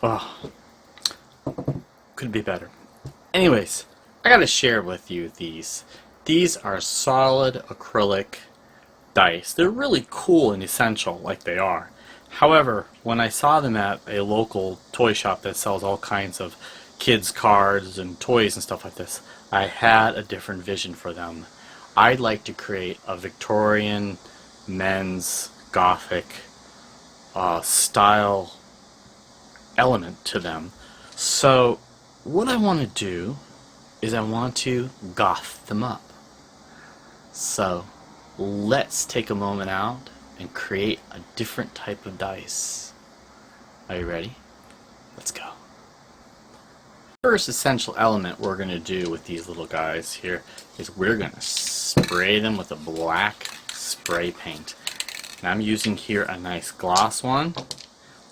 Oh, could be better. Anyways, I gotta share with you these. These are solid acrylic dice. They're really cool and essential, like they are. However, when I saw them at a local toy shop that sells all kinds of kids' cards and toys and stuff like this, I had a different vision for them. I'd like to create a Victorian men's Gothic style element to them. So what I want to do is I want to goth them up. So let's take a moment out and create a different type of dice. Are you ready? Let's go. First essential element we're going to do with these little guys here is we're going to spray them with a black spray paint. And I'm using here a nice gloss one.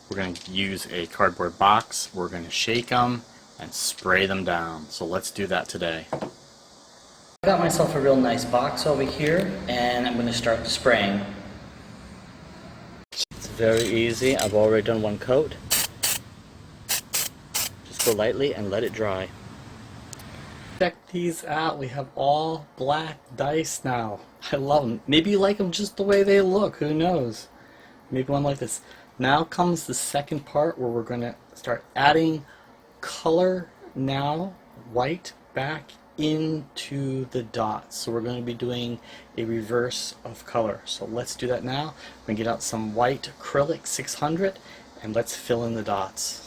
We're going to use a cardboard box. We're going to shake them and spray them down. So let's do that today. I got myself a real nice box over here and I'm going to start spraying. It's very easy. I've already done one coat. Just go lightly and let it dry. Check these out. We have all black dice now. I love them. Maybe you like them just the way they look. Who knows? Maybe one like this. Now comes the second part where we're going to start adding color now, white back into the dots. So we're going to be doing a reverse of color. So let's do that now. We're going to get out some white acrylic 600 and let's fill in the dots.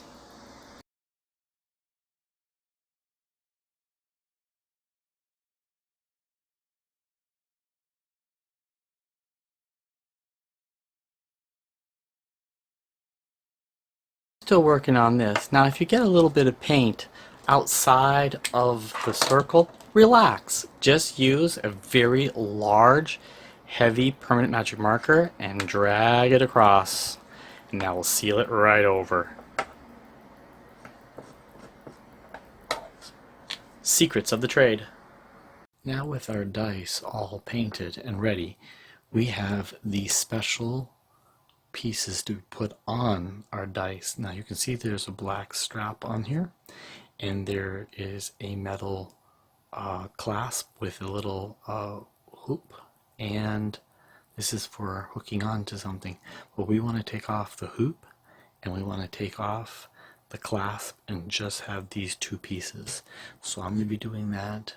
Still working on this. Now if you get a little bit of paint outside of the circle, relax. Just use a very large, heavy permanent magic marker and drag it across. And that will seal it right over. Secrets of the trade. Now with our dice all painted and ready, we have these special pieces to put on our dice. Now you can see there's a black strap on here and there is a metal clasp with a little hoop, and this is for hooking on to something. But we want to take off the hoop and we want to take off the clasp and just have these two pieces. So I'm going to be doing that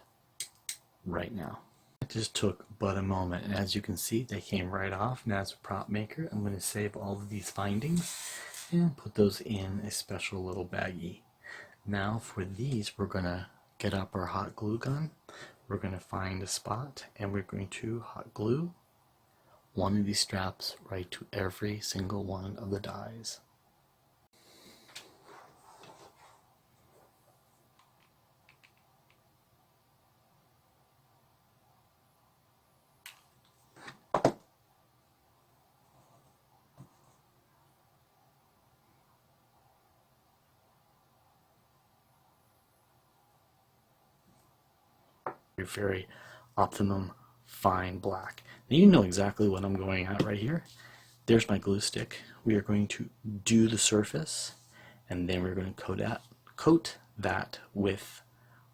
right now. It just took but a moment, and as you can see they came right off. And as a prop maker I'm going to save all of these findings and put those in a special little baggie. Now for these we're going to get up our hot glue gun. We're going to find a spot and we're going to hot glue one of these straps right to every single one of the dies. Very optimum fine black. Now you know exactly what I'm going at right here. There's my glue stick. We are going to do the surface and then we're going to coat that with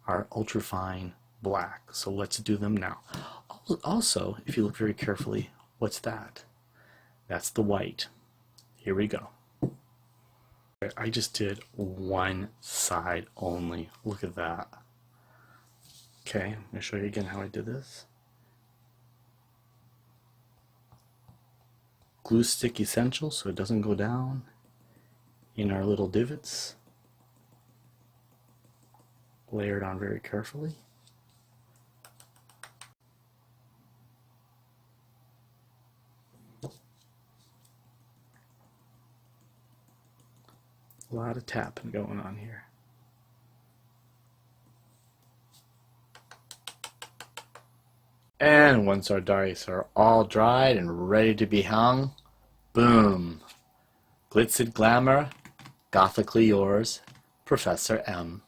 our ultra fine black. So let's do them now. Also, if you look very carefully, what's that? That's the white. Here we go. I just did one side only. Look at that. Okay, I'm going to show you again how I did this. Glue stick essential so it doesn't go down in our little divots. Layer it on very carefully. A lot of tapping going on here. And once our dice are all dried and ready to be hung, boom! Glitz and glamour, Gothically yours, Professor M.